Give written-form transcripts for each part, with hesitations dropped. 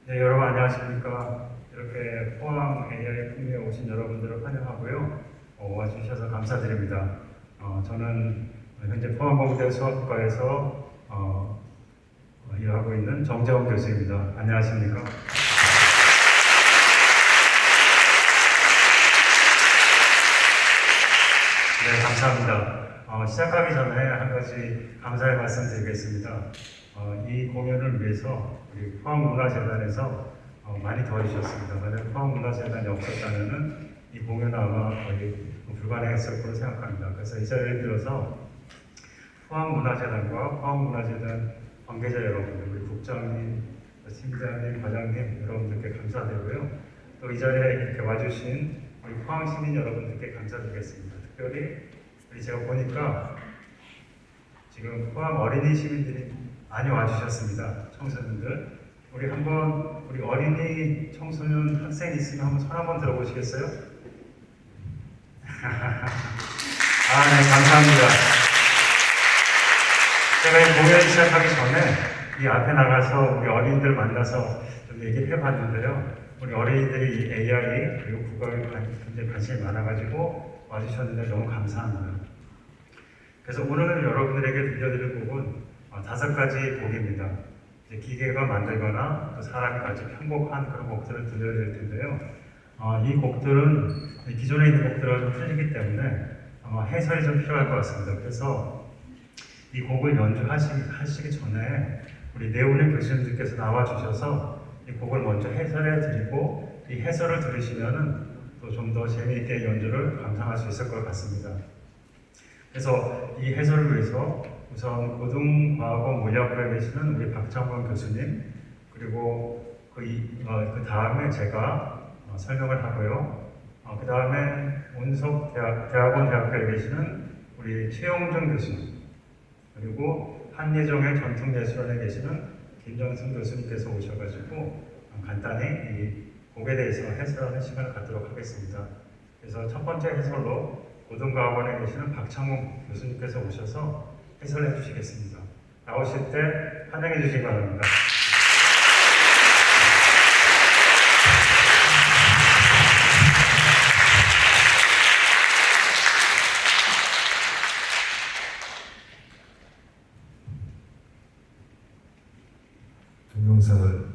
네, 여러분 안녕하십니까. 이렇게 포항 AI 풍미에 오신 여러분들을 환영하고요. 와주셔서 감사드립니다. 저는 현재 포항공대 수학과에서 일하고 있는 정재원 교수입니다. 안녕하십니까. 네, 감사합니다. 시작하기 전에 한 가지 감사의 말씀 드리겠습니다. 이 공연을 위해서 우리 포항문화재단에서 많이 도와주셨습니다. 만약 포항문화재단이 없었다면 이 공연은 아마 거의 불가능했을 거로 생각합니다. 그래서 이 자리를 빌어서 포항문화재단과 포항문화재단 관계자 여러분들, 우리 국장님, 팀장님, 과장님 여러분들께 감사드리고요. 또 이 자리에 이렇게 와주신 우리 포항 시민 여러분들께 감사드리겠습니다. 특별히 제가 보니까 지금 포항 어린이 시민들이 많이 와주셨습니다. 청소년들. 우리 한번 우리 어린이 청소년 학생 있으면 한번 손 한번 들어보시겠어요? 네, 감사합니다. 제가 이 공연 시작하기 전에 이 앞에 나가서 우리 어린이들 만나서 좀 얘기를 해봤는데요. 우리 어린이들이 이 AI 그리고 국어에 굉장히 관심이 많아가지고 와주셨는데 너무 감사합니다. 그래서 오늘 여러분들에게 들려드릴 곡은 5가지 곡입니다. 이제 기계가 만들거나 또 사람이 같이 편곡한 그런 곡들을 들려드릴 텐데요. 이 곡들은 기존에 있는 곡들과 좀 틀리기 때문에 아마 해설이 좀 필요할 것 같습니다. 그래서 이 곡을 연주하시기 전에 우리 네오네 교수님들께서 나와주셔서 이 곡을 먼저 해설해 드리고 이 해설을 들으시면은 또 좀 더 재미있게 연주를 감상할 수 있을 것 같습니다. 그래서 이 해설을 위해서 우선 고등과학원 물리학부에 계시는 우리 박창권 교수님, 그리고 그 다음에 제가 설명을 하고요. 그 다음에 온석대학원 대학교에 계시는 우리 최용준 교수님, 그리고 한예종의 전통예술원에 계시는 김정승 교수님께서 오셔가지고 간단히 이 곡에 대해서 해설하는 시간을 갖도록 하겠습니다. 그래서 첫 번째 해설로 고등과학원에 계시는 박창욱 교수님께서 오셔서 해설해 주시겠습니다. 나오실 때 환영해 주시기 바랍니다. 동영상을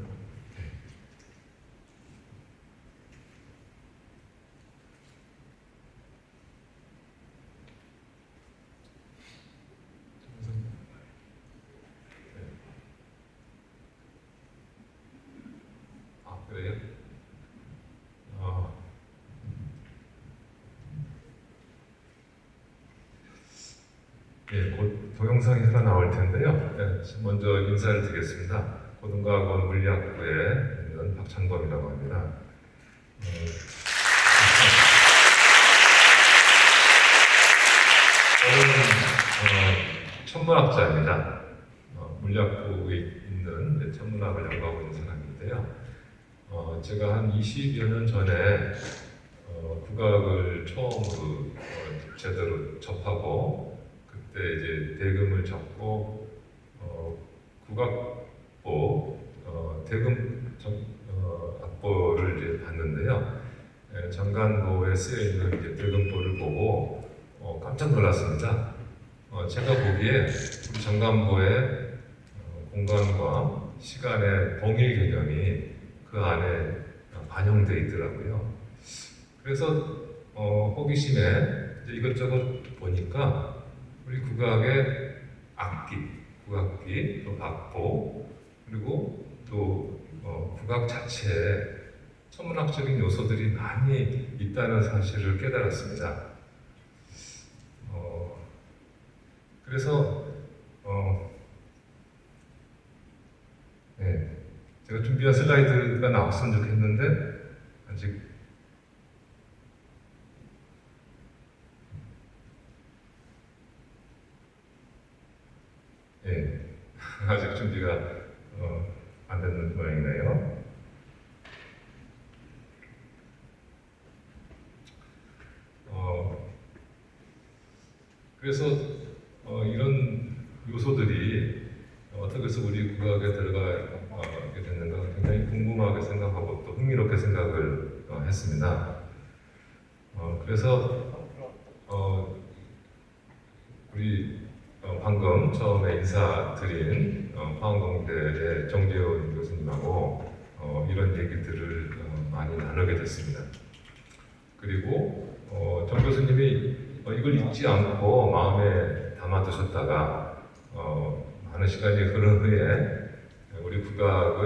그래요? 곧 동영상이 하나 나올 텐데요. 먼저 인사를 드리겠습니다. 고등과학원 물리학부에 있는 박창범이라고 합니다. 저는 천문학자입니다. 물리학부에 있는 천문학을 연구하고 있는 사람인데요. 제가 한 20여 년 전에 국악을 처음으로 제대로 접하고 그때 이제 대금을 잡고 국악보 대금 악보를 이제 봤는데요. 정관보에 쓰여 있는 이제 대금보를 보고 깜짝 놀랐습니다. 제가 보기에 우리 정관보의 공간과 시간의 동일 개념이 그 안에 반영되어 있더라고요. 그래서 호기심에 이제 이것저것 보니까 우리 국악의 악기, 국악기, 또 악보, 그리고 또 국악 자체에 천문학적인 요소들이 많이 있다는 사실을 깨달았습니다. 그래서 제가 준비한 슬라이드가 나왔으면 좋겠는데 아직 아직 준비가 안 되는 모양이네요. 그래서 이런 요소들이 어떻게 해서 우리 국악에 들어가게 됐는가 굉장히 궁금하고 생각을 했습니다. 그래서 우리 방금 처음에 인사드린 포항공대의 정재훈 교수님하고 이런 얘기들을 많이 나누게 됐습니다. 그리고 정 교수님이 이걸 잊지 않고 마음에 담아두셨다가 많은 시간이 흐른 후에 우리 국악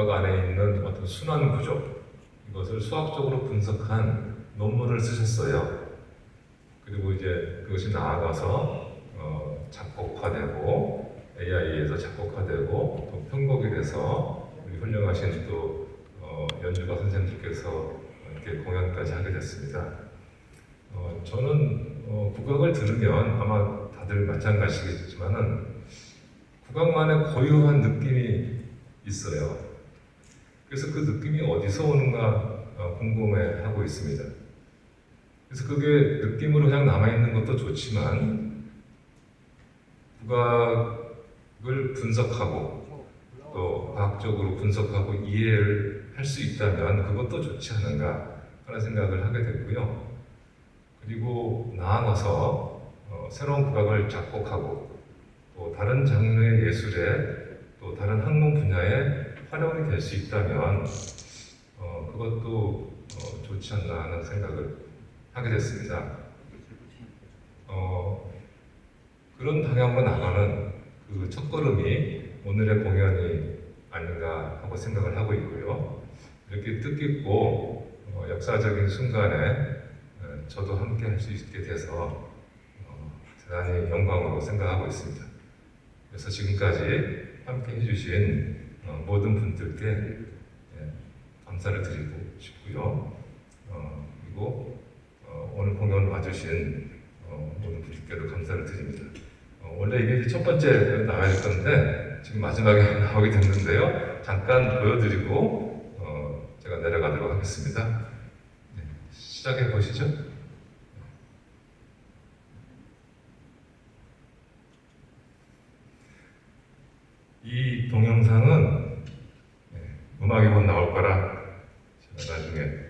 안에 있는 어떤 순환 구조, 이것을 수학적으로 분석한 논문을 쓰셨어요. 그리고 이제 그것이 나아가서 작곡화되고 AI에서 작곡화되고 또 편곡이 돼서 우리 훌륭하신 또 연주가 선생님께서 이렇게 공연까지 하게 됐습니다. 저는 국악을 들으면 아마 다들 마찬가지겠지만은 국악만의 고유한 느낌이 있어요. 그래서 그 느낌이 어디서 오는가 궁금해하고 있습니다. 그래서 그게 느낌으로 그냥 남아있는 것도 좋지만 국악을 분석하고 또 과학적으로 분석하고 이해를 할 수 있다면 그것도 좋지 않은가 하는 생각을 하게 됐고요. 그리고 나아가서 새로운 국악을 작곡하고 또 다른 장르의 예술에 또 다른 학문 분야에 활용이 될 수 있다면 그것도 좋지 않나 하는 생각을 하게 됐습니다. 그런 방향으로 나가는 그 첫걸음이 오늘의 공연이 아닌가 하고 생각을 하고 있고요. 이렇게 뜻깊고 역사적인 순간에 저도 함께 할 수 있게 돼서 대단히 영광으로 생각하고 있습니다. 그래서 지금까지 함께 해주신 모든 분들께 감사를 드리고 싶고요. 그리고 오늘 공연 와주신 모든 분들께도 감사를 드립니다. 원래 이게 첫 번째 나와야 건데 지금 마지막에 나오게 됐는데요. 잠깐 보여드리고 제가 내려가도록 하겠습니다. 네, 시작해 보시죠. 이 동영상은 음악이 곧 나올 거라 제가 나중에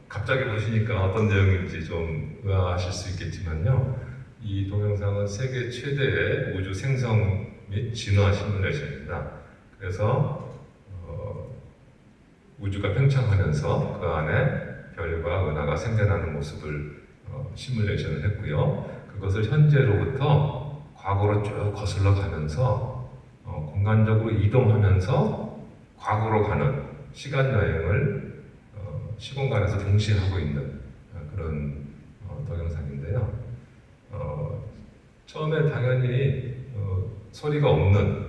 갑자기 보시니까 어떤 내용인지 좀 의아하실 수 있겠지만요. 이 동영상은 세계 최대의 우주 생성 및 진화 시뮬레이션입니다. 그래서 우주가 팽창하면서 그 안에 별과 은하가 생겨나는 모습을 시뮬레이션을 했고요. 그것을 현재로부터 과거로 쭉 거슬러 가면서 공간적으로 이동하면서 과거로 가는 시간 여행을 시공간에서 동시에 하고 있는 그런 동영상인데요. 처음에 당연히 소리가 없는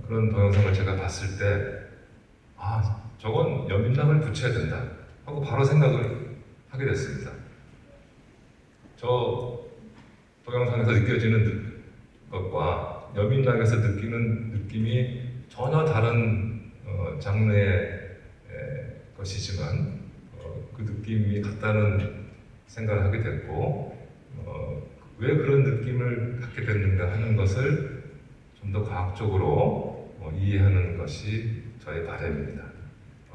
그런 동영상을 제가 봤을 때 저건 여민락을 붙여야 된다 하고 바로 생각을 하게 됐습니다. 저 동영상에서 느껴지는 것과 여민락에서 느끼는 느낌이 전혀 다른 장르의 것이지만 그 느낌이 같다는 생각을 하게 됐고 왜 그런 느낌을 갖게 됐는가 하는 것을 좀 더 과학적으로 이해하는 것이 저의 바람입니다.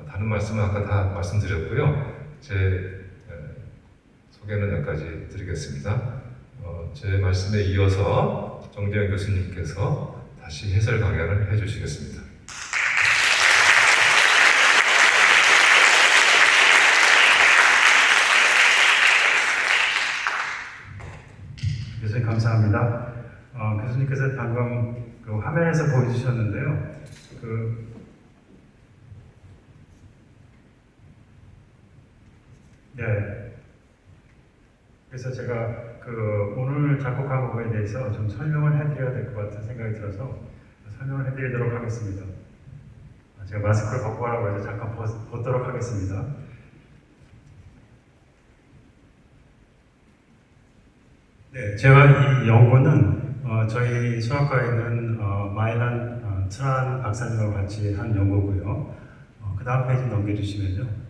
다른 말씀은 아까 다 말씀드렸고요. 제 소개는 여기까지 드리겠습니다. 제 말씀에 이어서 정재현 교수님께서 다시 해설 강연을 해주시겠습니다. 교수님 감사합니다. 교수님께서 방금 그 화면에서 보여주셨는데요. 네. 그래서 제가 오늘 작곡한 부분에 대해서 좀 설명을 해드려야 될 것 같은 생각이 들어서 설명을 해드리도록 하겠습니다. 제가 마스크를 벗고 하라고 해서 잠깐 벗도록 하겠습니다. 네, 제가 이 연구는 저희 수학과에 있는 마일란 트란 박사님과 같이 한 연구고요. 그 다음 페이지 넘겨주시면요.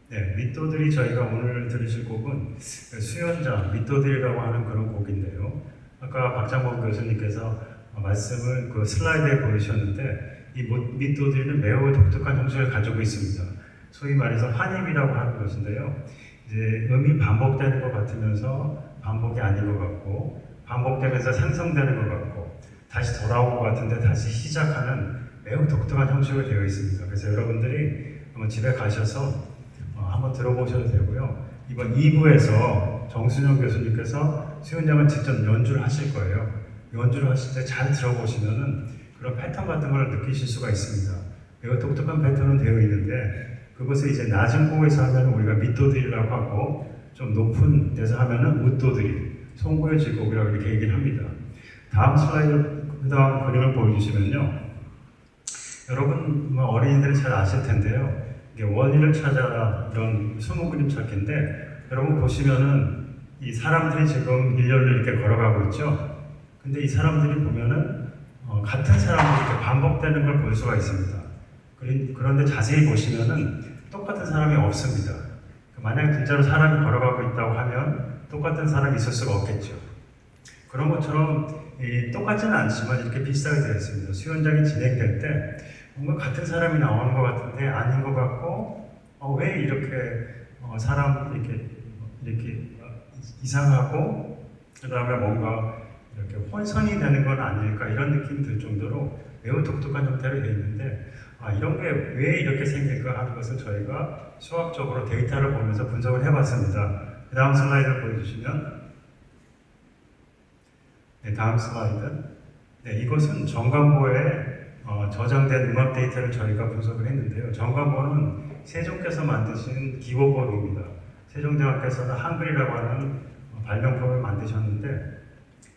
네, 미또들이 저희가 오늘 들으실 곡은 수연자, 미또들이라고 하는 그런 곡인데요. 아까 박장범 교수님께서 말씀을 그 슬라이드에 보여주셨는데 이 미또들은 매우 독특한 형식을 가지고 있습니다. 소위 말해서 환입이라고 하는 것인데요. 이제 음이 반복되는 것 같으면서 반복이 아닌 것 같고 반복되면서 생성되는 것 같고 다시 돌아온 것 같은데 다시 시작하는 매우 독특한 형식으로 되어 있습니다. 그래서 여러분들이 한번 집에 가셔서 한번 들어보셔도 되고요. 이번 2부에서 정순영 교수님께서 수연장을 직접 연주를 하실 거예요. 연주를 하실 때 잘 들어보시면은 그런 패턴 같은 걸 느끼실 수가 있습니다. 매우 독특한 패턴은 되어 있는데 그것을 이제 낮은 곡에서 하면 우리가 미또들이라고 하고 좀 높은 데서 하면은 웃도들이 송구의 질곡이라고 이렇게 얘기를 합니다. 다음 슬라이드 그 다음 그림을 보여주시면요. 여러분 어린이들이 잘 아실 텐데요. 이게 원인을 찾아라 이런 숨은 그림 찾기인데 여러분 보시면은 이 사람들이 지금 일렬로 이렇게 걸어가고 있죠. 근데 이 사람들이 보면은 같은 사람이 이렇게 반복되는 걸 볼 수가 있습니다. 그런데 자세히 보시면은 똑같은 사람이 없습니다. 만약 진짜로 사람이 걸어가고 있다고 하면 똑같은 사람이 있을 수가 없겠죠. 그런 것처럼 똑같지는 않지만 이렇게 비슷하게 되어 있습니다. 수연장이 진행될 때 뭔가 같은 사람이 나오는 것 같은데 아닌 것 같고 왜 이렇게 사람 이렇게 이상하고 그 다음에 뭔가 이렇게 혼선이 되는 건 아닐까 이런 느낌이 들 정도로 매우 독특한 형태로 되어 있는데 이런 게 왜 이렇게 생길까 하는 것을 저희가 수학적으로 데이터를 보면서 분석을 해봤습니다. 그 다음 슬라이드를 보여주시면 네, 다음 슬라이드. 네, 이것은 정관보에 저장된 음악 데이터를 저희가 분석을 했는데요. 정관보는 세종께서 만드신 기보법입니다. 세종대왕께서는 한글이라고 하는 발명법을 만드셨는데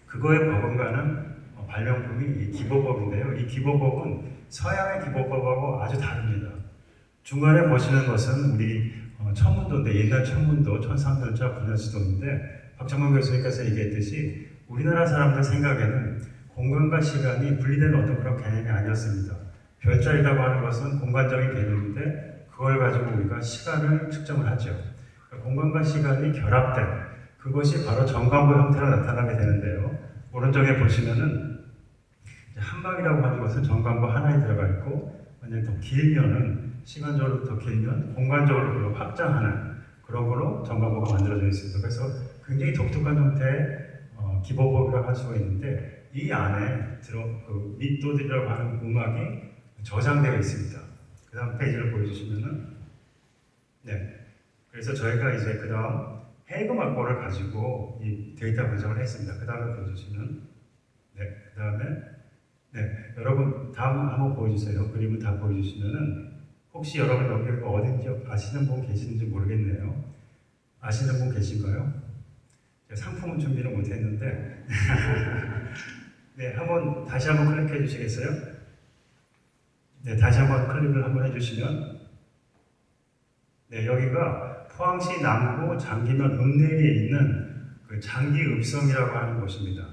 그거에 버금가는 발명품이 이 기보법인데요. 이 기보법은 서양의 기보법하고 아주 다릅니다. 중간에 보시는 것은 우리 천문도인데 옛날 천문도 1300년차 분야지도인데 박정만 교수님께서 얘기했듯이 우리나라 사람들 생각에는 공간과 시간이 분리된 어떤 그런 개념이 아니었습니다. 별자리라고 하는 것은 공간적인 개념인데 그걸 가지고 우리가 시간을 측정을 하죠. 공간과 시간이 결합된 그것이 바로 정관보 형태로 나타나게 되는데요. 오른쪽에 보시면은 한방이라고 하는 것은 정관보 하나에 들어가 있고 만약에 더 길면은 시간적으로 더 길면 공간적으로 그걸 확장하는 그런 거로 정관보가 만들어져 있습니다. 그래서 굉장히 독특한 형태의 기보법이라고 할 수가 있는데 이 안에 그 미또들이라고 하는 음악이 저장되어 있습니다. 그 다음 페이지를 보여주시면은 네. 그래서 저희가 이제 그 다음 해금악보를 가지고 이 데이터 분석을 했습니다. 그 다음에 보여주시면 네. 그 다음에 네. 여러분 다음 한번 보여주세요. 그림을 다 보여주시면은 혹시 여러분 여기 어딘지 아시는 분 계시는지 모르겠네요. 아시는 분 계신가요? 상품은 준비를 못했는데 네, 다시 한번 클릭해 주시겠어요? 네, 다시 한번 클릭을 한번 해주시면 네, 여기가 포항시 남구 장기면 읍내리에 있는 그 장기읍성이라고 하는 곳입니다.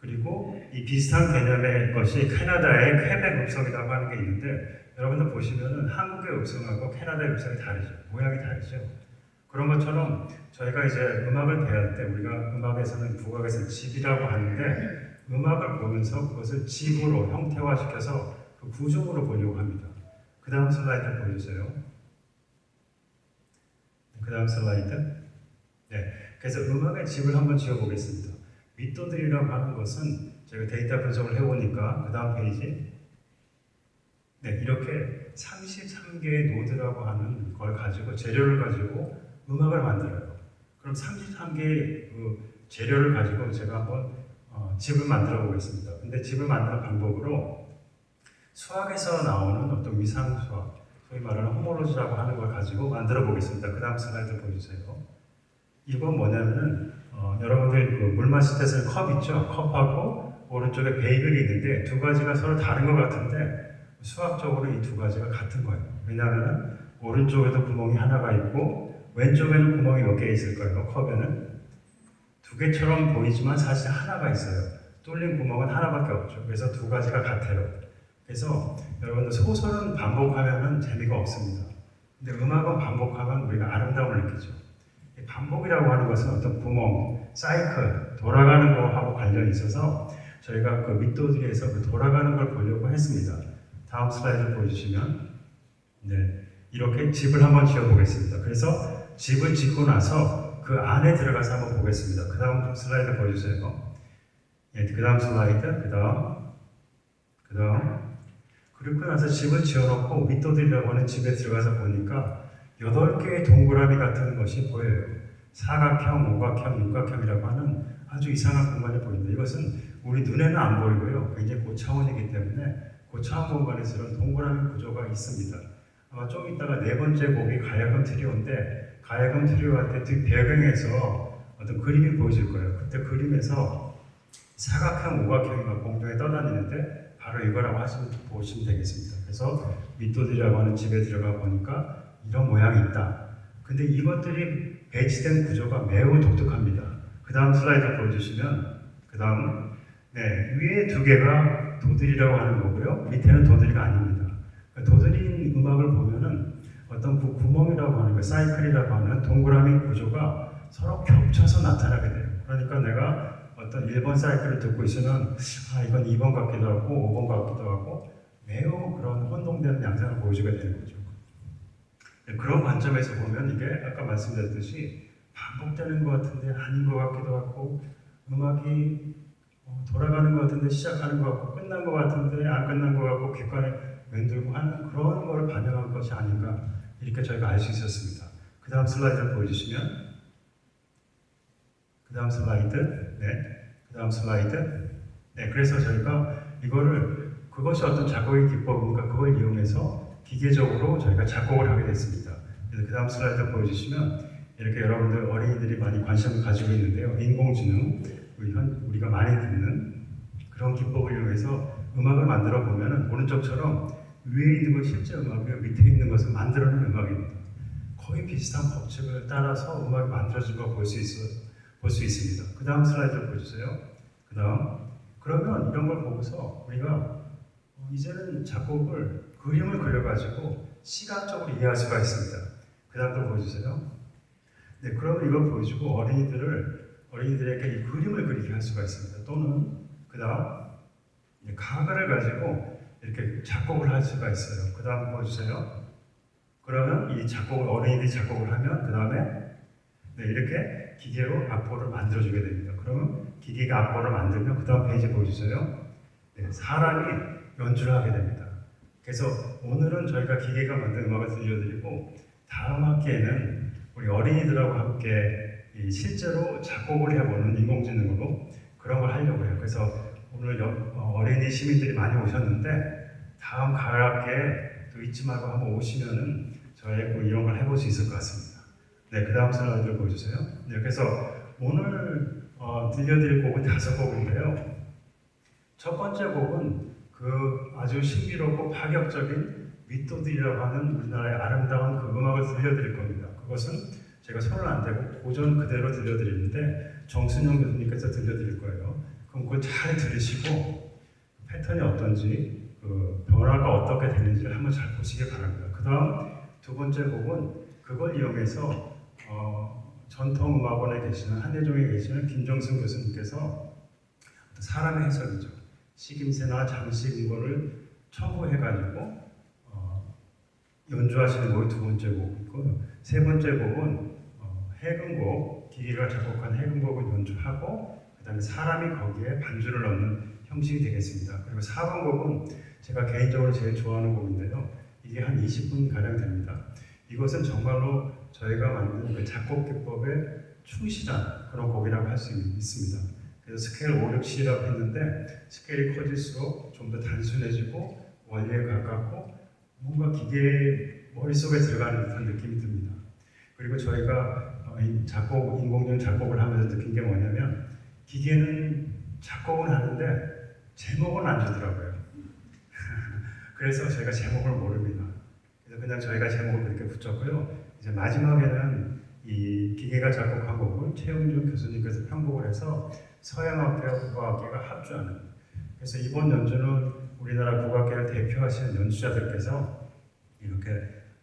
그리고 이 비슷한 개념의 것이 캐나다의 퀘벡 음성이라고 하는 게 있는데 여러분들 보시면은 한국의 음성하고 캐나다의 음성이 다르죠. 모양이 다르죠. 그런 것처럼 저희가 이제 음악을 배울 때 우리가 음악에서는 국악에서는 집이라고 하는데 음악을 보면서 그것을 집으로 형태화시켜서 그 구조물로 보려고 합니다. 그 다음 슬라이드 보여주세요. 그 다음 슬라이드. 네, 그래서 음악의 집을 한번 지어보겠습니다. 윗도들이라고 하는 것은 제가 데이터 분석을 해보니까 그 다음 페이지. 네, 이렇게 33개의 노드라고 하는 걸 가지고 재료를 가지고 음악을 만들어요. 그럼 33개의 그 재료를 가지고 제가 한번 집을 만들어 보겠습니다. 근데 집을 만드는 방법으로 수학에서 나오는 어떤 위상 수학, 소위 말하는 호모로지라고 하는 걸 가지고 만들어 보겠습니다. 그 다음 슬라이드 보여주세요. 이건 뭐냐면은 여러분들 그 물 마실 때 쓰는 컵 있죠? 컵하고 오른쪽에 베이글이 있는데 두 가지가 서로 다른 것 같은데 수학적으로 이 두 가지가 같은 거예요. 왜냐하면 오른쪽에도 구멍이 하나가 있고 왼쪽에는 구멍이 몇 개 있을 거예요. 컵에는 두 개처럼 보이지만 사실 하나가 있어요. 뚫린 구멍은 하나밖에 없죠. 그래서 두 가지가 같아요. 그래서 여러분들 소설은 반복하면 재미가 없습니다. 근데 음악은 반복하면 우리가 아름다움을 느끼죠. 반복이라고 하는 것은 어떤 구멍, 사이클, 돌아가는 거하고 관련이 있어서 저희가 그 밑도들에서 그 돌아가는 걸 보려고 했습니다. 다음 슬라이드 보여주시면 네, 이렇게 집을 한번 지어보겠습니다. 그래서 집을 짓고 나서 그 안에 들어가서 한번 보겠습니다. 그 다음 슬라이드 보여주세요. 예, 그 다음 슬라이드, 그 다음 그리고 나서 집을 지어놓고 밑도들이라고 하는 집에 들어가서 보니까 8개의 동그라미 같은 것이 보여요. 사각형, 오각형, 육각형이라고 하는 아주 이상한 공간이 보입니다. 이것은 우리 눈에는 안 보이고요. 굉장히 고차원이기 때문에 고차원 공간에서 이런 동그라미 구조가 있습니다. 아마 좀 이따가 네 번째 곡이 가야금 트리오인데 가야금 트리오할 때 배경에서 어떤 그림이 보여질 거예요. 그때 그림에서 사각형, 오각형이 공중에 떠다니는데 바로 이거라고 보시면 되겠습니다. 그래서 밑도들이라고 하는 집에 들어가 보니까 이런 모양이 있다. 근데 이것들이 배치된 구조가 매우 독특합니다. 그 다음 슬라이드 보여주시면 그 다음 네, 위에 두 개가 도들이라고 하는 거고요. 밑에는 도들이가 아닙니다. 도들인 음악을 보면은 어떤 그 구멍이라고 하는 거, 사이클이라고 하는 동그라미 구조가 서로 겹쳐서 나타나게 돼요. 그러니까 내가 어떤 1번 사이클을 듣고 있으면 이건 2번 같기도 하고 5번 같기도 하고 매우 그런 혼동되는 양상을 보여주게 되는 거죠. 그런 관점에서 보면 이게 아까 말씀드렸듯이 반복되는 것 같은데 아닌 것 같기도 하고 음악이 돌아가는 것 같은데 시작하는 것 같고 끝난 것 같은데 안 끝난 것 같고 객관에 맴돌고 하는 그런 거를 반영한 것이 아닌가 이렇게 저희가 알 수 있었습니다. 그 다음 슬라이드 보여주시면 그 다음 슬라이드 그 다음 슬라이드 그래서 저희가 이거를 그것이 어떤 작곡의 기법인가 그걸 이용해서 기계적으로 저희가 작곡을 하게 됐습니다. 그래서 그 다음 슬라이드 보여주시면 이렇게 여러분들 어린이들이 많이 관심을 가지고 있는데요. 인공지능 우리가 많이 듣는 그런 기법을 이용해서 음악을 만들어 보면은 오른쪽처럼 위에 있는 건 실제 음악이고 밑에 있는 것은 만들어낸 음악입니다. 거의 비슷한 법칙을 따라서 음악이 만들어진 걸 볼 수 있습니다. 그 다음 슬라이드를 보여주세요. 그 다음 그러면 이런 걸 보고서 우리가 이제는 작곡을 그림을 그려가지고 시각적으로 이해할 수가 있습니다. 그 다음 또 보여주세요. 네, 그러면 이걸 보여주고 어린이들에게 이 그림을 그리게 할 수가 있습니다. 또는 그 다음 가글을 가지고 이렇게 작곡을 할 수가 있어요. 그 다음 보여주세요. 그러면 이 작곡을 어린이들이 작곡을 하면 그 다음에 이렇게 기계로 악보를 만들어주게 됩니다. 그러면 기계가 악보를 만들면 그 다음 페이지 보여주세요. 사람이 연주를 하게 됩니다. 그래서 오늘은 저희가 기계가 만든 음악을 들려드리고 다음 학기에는 우리 어린이들하고 함께 실제로 작곡을 해보는 인공지능으로 그런 걸 하려고 해요. 그래서 오늘 어린이 시민들이 많이 오셨는데 다음 가을 학기에 또 잊지 말고 한번 오시면은 저희 이런 걸 해볼 수 있을 것 같습니다. 네, 그 다음 슬라이드를 보여주세요. 네, 그래서 오늘 들려드릴 곡은 5곡인데요. 첫 번째 곡은 그 아주 신비롭고 파격적인 윗도들이라고 하는 우리나라의 아름다운 그 음악을 들려드릴 겁니다. 그것은 제가 손을 안 대고 고전 그대로 들려드리는데 정순영 교수님께서 들려드릴 거예요. 그럼 그걸 잘 들으시고 패턴이 어떤지 그 변화가 어떻게 되는지를 한번 잘 보시기 바랍니다. 그 다음 두 번째 곡은 그걸 이용해서 전통음악원에 계시는 한예종에 계시는 김정승 교수님께서 사람의 해석이죠. 식임새나 장식 이거를 첨부해가지고 연주하시는 곡이 두 번째 곡이고 세 번째 곡은 해금곡, 기계가 작곡한 해금곡을 연주하고 그 다음에 사람이 거기에 반주를 넣는 형식이 되겠습니다. 그리고 4번 곡은 제가 개인적으로 제일 좋아하는 곡인데요. 이게 한 20분 가량 됩니다. 이것은 정말로 저희가 만든 그 작곡 기법의 충실한 그런 곡이라고 할 수 있습니다. 그래서 스케일 5, 6, 7이라고 했는데 스케일이 커질수록 좀 더 단순해지고 원리에 가깝고 뭔가 기계의 머릿속에 들어가는 듯한 느낌이 듭니다. 그리고 저희가 인공지능 작곡을 하면서 느낀 게 뭐냐면 기계는 작곡은 하는데 제목은 안 주더라고요. 그래서 저희가 제목을 모릅니다. 그래서 그냥 저희가 제목을 그렇게 붙였고요. 이제 마지막에는 이 기계가 작곡한 곡을 최용준 교수님께서 편곡을 해서 서양악기와 국악악기가 합주하는. 그래서 이번 연주는 우리나라 국악계를 대표하시는 연주자들께서 이렇게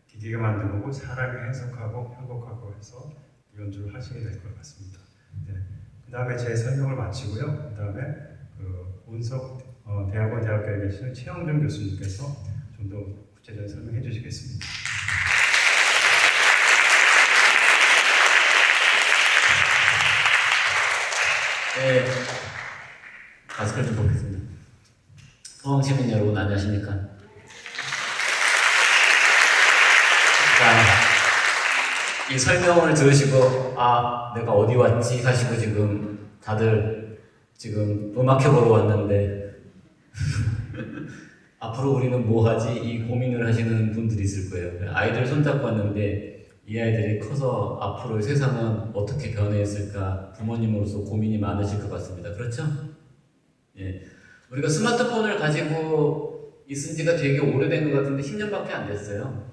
기계가 만든 곡을 사람이 해석하고 편곡하고 해서 연주를 하시게 될 것 같습니다. 네. 그 다음에 제 설명을 마치고요. 그 다음에 그 온석 대학원 대학교에 계시는 최영준 교수님께서 좀 더 구체적인 설명해 주시겠습니다. 네, 마스크를 좀 벗겠습니다. 포항 시민 여러분 안녕하십니까? 자, 이 설명을 들으시고 내가 어디 왔지 하시고 지금 다들 지금 음악회 보러 왔는데 앞으로 우리는 뭐 하지? 이 고민을 하시는 분들이 있을 거예요. 아이들 손잡고 왔는데 이 아이들이 커서 앞으로 세상은 어떻게 변해있을까 부모님으로서 고민이 많으실 것 같습니다. 그렇죠? 예. 우리가 스마트폰을 가지고 있은 지가 되게 오래된 것 같은데 10년밖에 안 됐어요.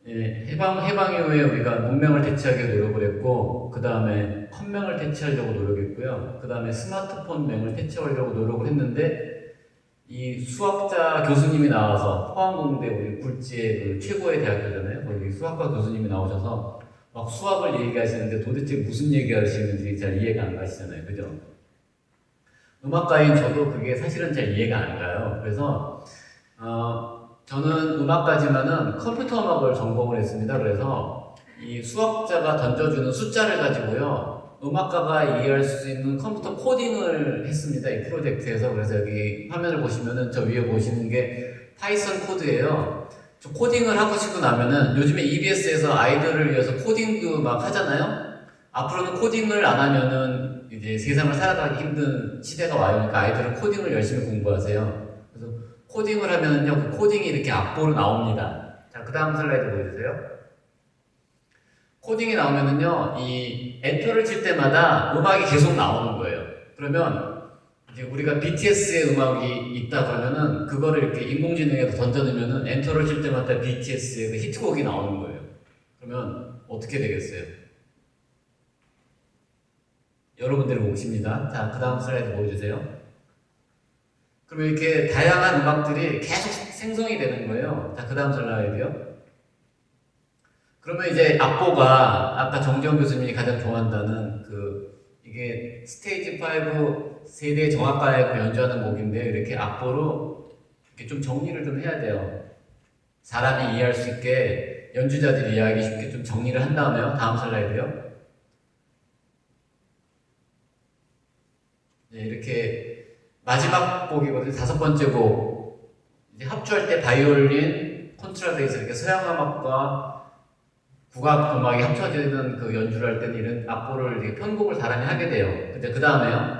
예. 해방 이후에 우리가 문명을 대체하기 노력을 했고 그 다음에 컴명을 대체하려고 노력했고요. 그 다음에 스마트폰명을 대체하려고 노력을 했는데 이 수학자 교수님이 나와서 포항공대 우리 굴지의 그 최고의 대학교잖아요. 거기 수학과 교수님이 나오셔서 막 수학을 얘기하시는데 도대체 무슨 얘기하시는지 잘 이해가 안 가시잖아요. 그죠? 음악가인 저도 그게 사실은 잘 이해가 안 가요. 그래서 저는 음악가지만은 컴퓨터 음악을 전공을 했습니다. 그래서 이 수학자가 던져주는 숫자를 가지고요. 음악가가 이해할 수 있는 컴퓨터 코딩을 했습니다. 이 프로젝트에서. 그래서 여기 화면을 보시면은 저 위에 보시는 게 파이썬 코드예요. 저 코딩을 하고 싶고 나면은 요즘에 EBS에서 아이들을 위해서 코딩도 막 하잖아요. 앞으로는 코딩을 안 하면은 이제 세상을 살아가기 힘든 시대가 와요. 그러니까 아이들은 코딩을 열심히 공부하세요. 그래서 코딩을 하면은요, 그 코딩이 이렇게 악보로 나옵니다. 자, 그 다음 슬라이드 보여주세요. 코딩이 나오면은요, 이 엔터를 칠 때마다 음악이 계속 나오는 거예요. 그러면 이제 우리가 BTS의 음악이 있다 그러면은 그거를 이렇게 인공지능에서 던져놓으면은 엔터를 칠 때마다 BTS의 그 히트곡이 나오는 거예요. 그러면 어떻게 되겠어요? 여러분들이 몫입니다. 자, 그 다음 슬라이드 보여주세요. 그러면 이렇게 다양한 음악들이 계속 생성이 되는 거예요. 자, 그 다음 슬라이드요. 그러면 이제 악보가 아까 정지영 교수님이 가장 좋아한다는 이게 스테이지 5 세대 정악가에 연주하는 곡인데 이렇게 악보로 이렇게 좀 정리를 좀 해야 돼요. 사람이 이해할 수 있게 연주자들이 이해하기 쉽게 좀 정리를 한 다음에요. 다음 슬라이드요. 네, 이렇게 마지막 곡이거든요. 5번째 곡. 이제 합주할 때 바이올린, 콘트라베이스 이렇게 서양 음악과 국악 음악이 합쳐지는 그 연주를 할 때는 이런 악보를 이렇게 편곡을 사람이 하게 돼요. 근데 그 다음에요.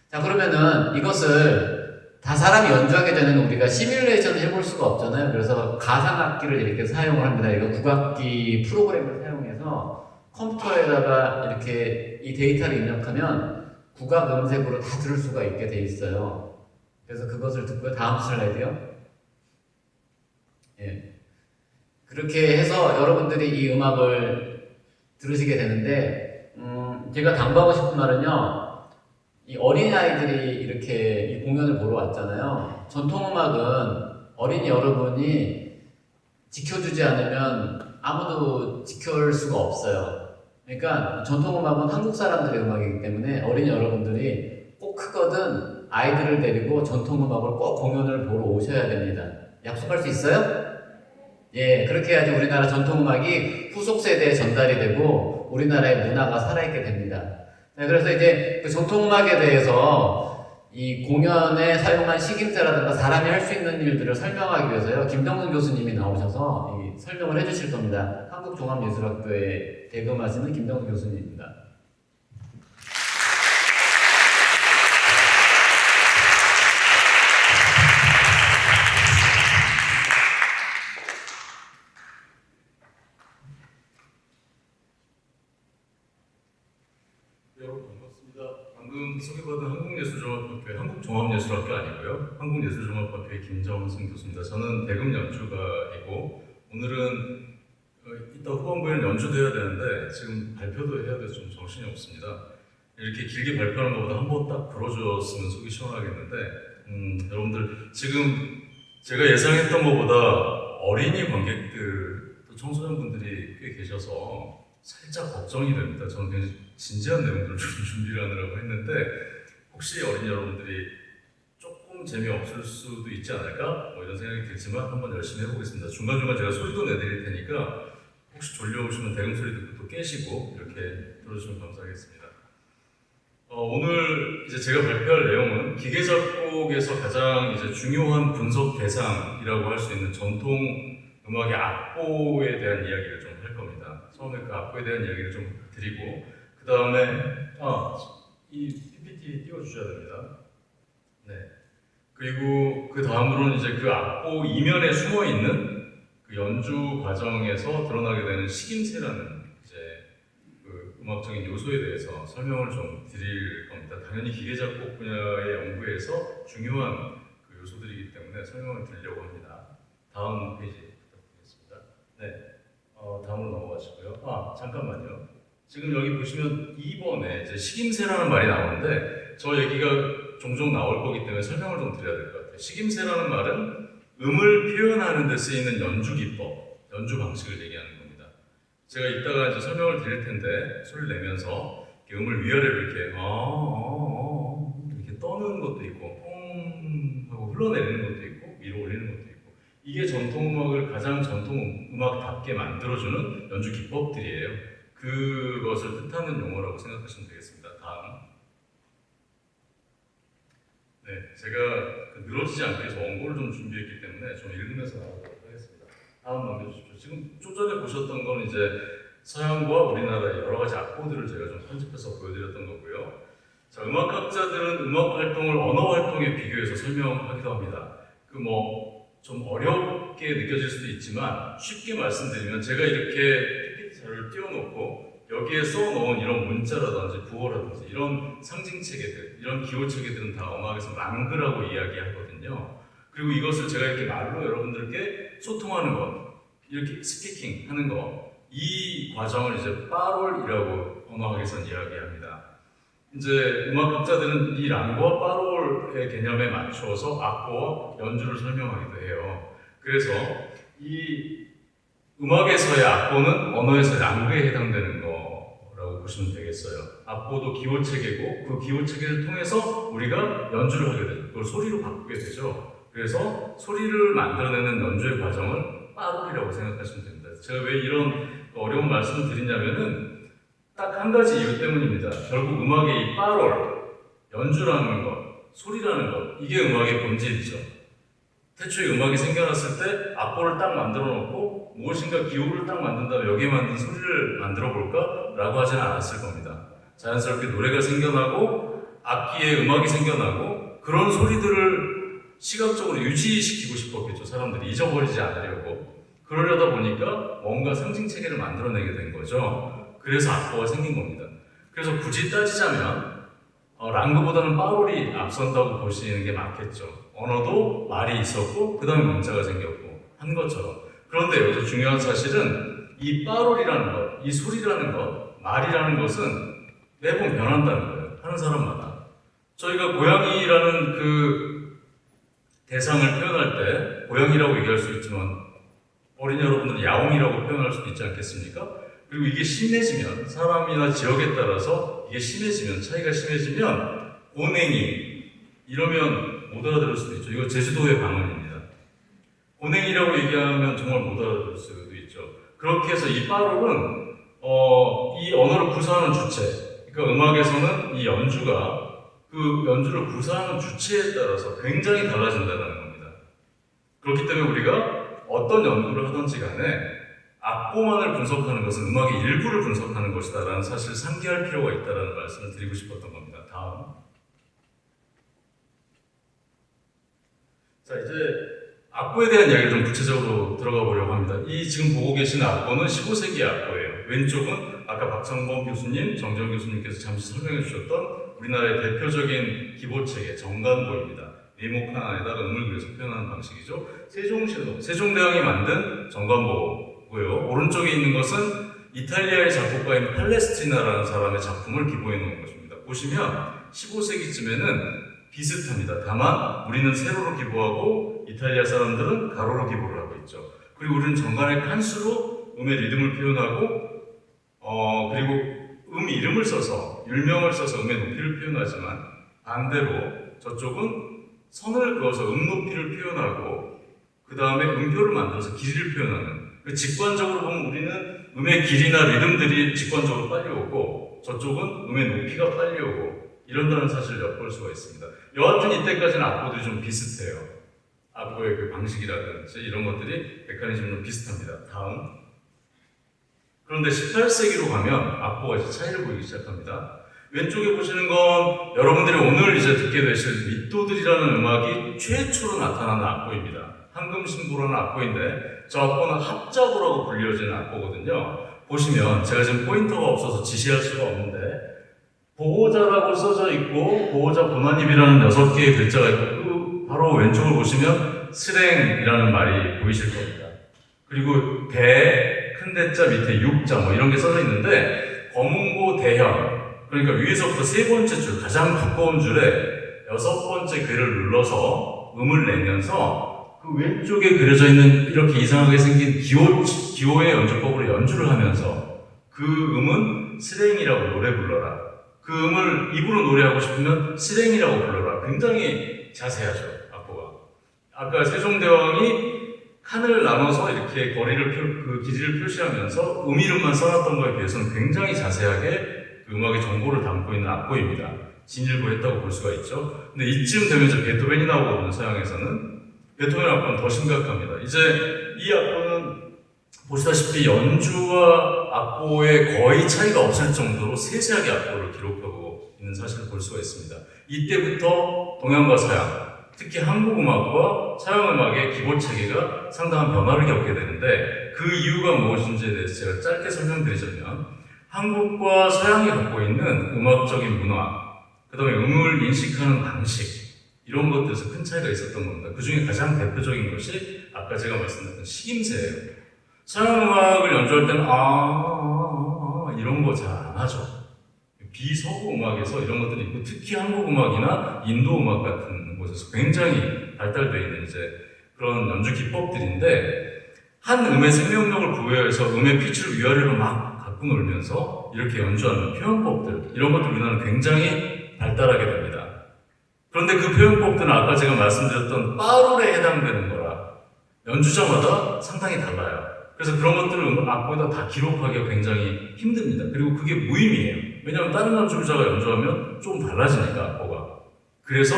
자, 그러면은 이것을 다 사람이 연주하기 전에는 우리가 시뮬레이션을 해볼 수가 없잖아요. 그래서 가상악기를 이렇게 사용을 합니다. 이거 국악기 프로그램을 사용해서 컴퓨터에다가 이렇게 이 데이터를 입력하면 국악 음색으로 다 들을 수가 있게 돼 있어요. 그래서 그것을 듣고요. 다음 슬라이드요. 예. 그렇게 해서 여러분들이 이 음악을 들으시게 되는데 제가 당부하고 싶은 말은요. 이 어린아이들이 이렇게 이 공연을 보러 왔잖아요. 전통음악은 어린이 여러분이 지켜주지 않으면 아무도 지켜올 수가 없어요. 그러니까 전통음악은 한국 사람들의 음악이기 때문에 어린이 여러분들이 꼭 크거든 아이들을 데리고 전통음악을 꼭 공연을 보러 오셔야 됩니다. 약속할 수 있어요? 예, 그렇게 해야지 우리나라 전통음악이 후속 세대에 전달이 되고 우리나라의 문화가 살아있게 됩니다. 네, 그래서 이제 그 전통음악에 대해서 이 공연에 사용한 식임새라든가 사람이 할 수 있는 일들을 설명하기 위해서요, 김정근 교수님이 나오셔서 이 설명을 해주실 겁니다. 한국종합예술학교에 대금하시는 김정근 교수님입니다. 여러분 반갑습니다. 방금 소개받은 한국예술종합학교의 한국종합예술학교 아니고요. 한국예술종합학교의 김정승 교수입니다. 저는 대금 연주가이고 오늘은 이따 후반부에는 연주도 해야 되는데 지금 발표도 해야 돼서 좀 정신이 없습니다. 이렇게 길게 발표하는 것보다 한 번 딱 불어줬으면 속이 시원하겠는데 여러분들 지금 제가 예상했던 것보다 어린이 관객들 또 청소년분들이 꽤 계셔서 살짝 걱정이 됩니다. 저는 굉장히 진지한 내용들을 좀 준비를 하느라고 했는데 혹시 어린이 여러분들이 조금 재미없을 수도 있지 않을까? 뭐 이런 생각이 들지만 한번 열심히 해보겠습니다. 중간중간 제가 소리도 내드릴 테니까 혹시 졸려오시면 대금 소리 듣고 또 깨시고 이렇게 들어주시면 감사하겠습니다. 오늘 이제 제가 발표할 내용은 기계 작곡에서 가장 이제 중요한 분석 대상이라고 할 수 있는 전통 음악의 악보에 대한 이야기를 좀 할 겁니다. 처음에 그 악보에 대한 이야기를 좀 드리고 그 다음에 이 PPT 띄워주셔야 됩니다. 네. 그리고 그 다음으로는 이제 그 악보 이면에 숨어 있는 그 연주 과정에서 드러나게 되는 식임새라는 이제 그 음악적인 요소에 대해서 설명을 좀 드릴 겁니다. 당연히 기계 작곡 분야의 연구에서 중요한 그 요소들이기 때문에 설명을 드리려고 합니다. 다음 페이지 부탁드리겠습니다. 네. 다음으로 넘어가시고요. 잠깐만요. 지금 여기 보시면 2번에 이제 식임새라는 말이 나오는데 저 얘기가 종종 나올 거기 때문에 설명을 좀 드려야 될 것 같아요. 식임새라는 말은 음을 표현하는 데 쓰이는 연주 기법, 연주 방식을 얘기하는 겁니다. 제가 이따가 이제 설명을 드릴 텐데 소리를 내면서 이렇게 음을 위아래로 이렇게 이렇게 떠는 것도 있고 하고 흘러내리는 것도 있고 위로 올리는 것도 있고 이게 전통음악을 가장 전통음악답게 만들어주는 연주 기법들이에요. 그것을 뜻하는 용어라고 생각하시면 되겠습니다. 다음. 네, 제가 늘어지지 않기 위해서 원고를 좀 준비했기 때문에 좀 읽으면서 나가도록 하겠습니다. 다음 넘겨주십시오. 지금 좀 전에 보셨던 건 이제 서양과 우리나라의 여러 가지 악보들을 제가 좀 편집해서 보여드렸던 거고요. 자, 음악학자들은 음악 활동을 언어 활동에 비교해서 설명하기도 합니다. 좀 어렵게 느껴질 수도 있지만 쉽게 말씀드리면 제가 이렇게 PPT를 띄워놓고 여기에 써놓은 이런 문자라든지 구어라든지 이런 상징 체계들, 이런 기호 체계들은 다 음악에서 랑그라고 이야기하거든요. 그리고 이것을 제가 이렇게 말로 여러분들께 소통하는 것, 이렇게 스피킹 하는 것, 이 과정을 이제 빠롤이라고 음악에서는 이야기합니다. 이제 음악학자들은 이 랑과 빠롤의 개념에 맞추어서 악보와 연주를 설명하기도 해요. 그래서 이 음악에서의 악보는 언어에서의 랑그에 해당되는 거라고 보시면 되겠어요. 악보도 기호 체계고 그 기호 체계를 통해서 우리가 연주를 하게 되죠. 그걸 소리로 바꾸게 되죠. 그래서 소리를 만들어내는 연주의 과정을 빠롤이라고 생각하시면 됩니다. 제가 왜 이런 어려운 말씀을 드리냐면은 딱 한 가지 이유 때문입니다. 결국 음악의 이 빠롤, 연주라는 것, 소리라는 것, 이게 음악의 본질이죠. 태초에 음악이 생겨났을 때 악보를 딱 만들어 놓고 무엇인가 기호를 딱 만든 다음에 여기에 만든 소리를 만들어 볼까? 라고 하지는 않았을 겁니다. 자연스럽게 노래가 생겨나고 악기에 음악이 생겨나고 그런 소리들을 시각적으로 유지시키고 싶었겠죠. 사람들이 잊어버리지 않으려고. 그러려다 보니까 뭔가 상징 체계를 만들어내게 된 거죠. 그래서 악보가 생긴 겁니다. 그래서 굳이 따지자면 랑그보다는 빠롤이 앞선다고 보시는 게 맞겠죠. 언어도 말이 있었고 그 다음에 문자가 생겼고 한 것처럼. 그런데 여기서 중요한 사실은 이 빠롤이라는 것, 이 소리라는 것, 말이라는 것은 매번 변한다는 거예요. 하는 사람마다. 저희가 고양이라는 그 대상을 표현할 때 고양이라고 얘기할 수 있지만 어린이 여러분들은 야옹이라고 표현할 수도 있지 않겠습니까? 그리고 이게 심해지면 사람이나 지역에 따라서 이게 심해지면 차이가 심해지면 고냉이 이러면 못 알아들을 수도 있죠. 이거 제주도의 방언입니다. 고냉이라고 얘기하면 정말 못 알아들을 수도 있죠. 그렇게 해서 이 빠롤은 이 언어를 구사하는 주체, 그러니까 음악에서는 이 연주가 그 연주를 구사하는 주체에 따라서 굉장히 달라진다는 겁니다. 그렇기 때문에 우리가 어떤 연구를 하든지 간에 악보만을 분석하는 것은 음악의 일부를 분석하는 것이다라는 사실을 상기할 필요가 있다는 말씀을 드리고 싶었던 겁니다. 다음. 자, 이제 악보에 대한 이야기를 좀 구체적으로 들어가 보려고 합니다. 이 지금 보고 계신 악보는 15세기 악보예요. 왼쪽은 아까 박성범 교수님, 정재훈 교수님께서 잠시 설명해 주셨던 우리나라의 대표적인 기보체계 정간보입니다. 네모 칸 안에다가 음을 그려서 표현하는 방식이죠. 세종대왕이 만든 정간보고요. 오른쪽에 있는 것은 이탈리아의 작곡가인 팔레스트리나라는 사람의 작품을 기보해 놓은 것입니다. 보시면 15세기쯤에는 비슷합니다. 다만 우리는 세로로 기보하고 이탈리아 사람들은 가로로 기보를 하고 있죠. 그리고 우리는 정간의 칸수로 음의 리듬을 표현하고 그리고 음 이름을 써서 율명을 써서 음의 높이를 표현하지만 반대로 저쪽은 선을 그어서 음 높이를 표현하고 그 다음에 음표를 만들어서 길이를 표현하는 직관적으로 보면 우리는 음의 길이나 리듬들이 직관적으로 빨리 오고 저쪽은 음의 높이가 빨리 오고 이런다는 사실을 엿볼 수가 있습니다. 여하튼 이때까지는 악보들이 좀 비슷해요. 악보의 그 방식이라든지 이런 것들이 메커니즘은 비슷합니다. 다음. 그런데 18세기로 가면 악보가 이제 차이를 보이기 시작합니다. 왼쪽에 보시는 건 여러분들이 오늘 이제 듣게 되실 밑도들이라는 음악이 최초로 나타나는 악보입니다. 황금신보라는 악보인데 저 악보는 합자보라고 불려지는 악보거든요. 보시면 제가 지금 포인터가 없어서 지시할 수가 없는데 보호자라고 써져 있고 보호자 본안입이라는 6개의 글자가 있고 그 바로 왼쪽을 보시면 스랭이라는 말이 보이실 겁니다. 그리고 큰 대자 밑에 육자 뭐 이런 게 써져 있는데 검은고 대형 그러니까 위에서부터 세 번째 줄 가장 두꺼운 줄에 6번째 궤를 눌러서 음을 내면서 그 왼쪽에 그려져 있는 이렇게 이상하게 생긴 기호의 연주법으로 연주를 하면서 그 음은 스랭이라고 노래 불러라. 그 음을 입으로 노래하고 싶으면 스랭이라고 불러라. 굉장히 자세하죠, 악보가. 아까 세종대왕이 칸을 나눠서 이렇게 그 길이를 표시하면서 음 이름만 써놨던 거에 비해서는 굉장히 자세하게 그 음악의 정보를 담고 있는 악보입니다. 진일보했다고 볼 수가 있죠. 근데 이쯤 되면 이제 베토벤이 나오거든요, 서양에서는. 베토벤 악보는 더 심각합니다. 이제 이 악보는 보시다시피 연주와 악보에 거의 차이가 없을 정도로 세세하게 악보를 기록하고 있는 사실을 볼 수가 있습니다. 이때부터 동양과 서양, 특히 한국 음악과 서양 음악의 기본 체계가 상당한 변화를 겪게 되는데 그 이유가 무엇인지에 대해서 제가 짧게 설명드리자면 한국과 서양이 갖고 있는 음악적인 문화, 그 다음에 음을 인식하는 방식 이런 것들에서 큰 차이가 있었던 겁니다. 그 중에 가장 대표적인 것이 아까 제가 말씀드렸던 식임새예요. 서양 음악을 연주할 때는 이런 거 잘 안 하죠. 비서구 음악에서 이런 것들이 있고 특히 한국 음악이나 인도 음악 같은 곳에서 굉장히 발달되어 있는 이제 그런 연주 기법들인데 한 음의 생명력을 부여해서 음의 피치를 위아래로 막 갖고 놀면서 이렇게 연주하는 표현법들 이런 것들 우리나라는 굉장히 발달하게 됩니다. 그런데 그 표현법들은 아까 제가 말씀드렸던 빠롤에 해당되는 거라 연주자마다 상당히 달라요. 그래서 그런 것들을 악보에다 다 기록하기가 굉장히 힘듭니다. 그리고 그게 무의미해요. 왜냐하면 다른 연주자가 연주하면 좀 달라지니까 악보가. 그래서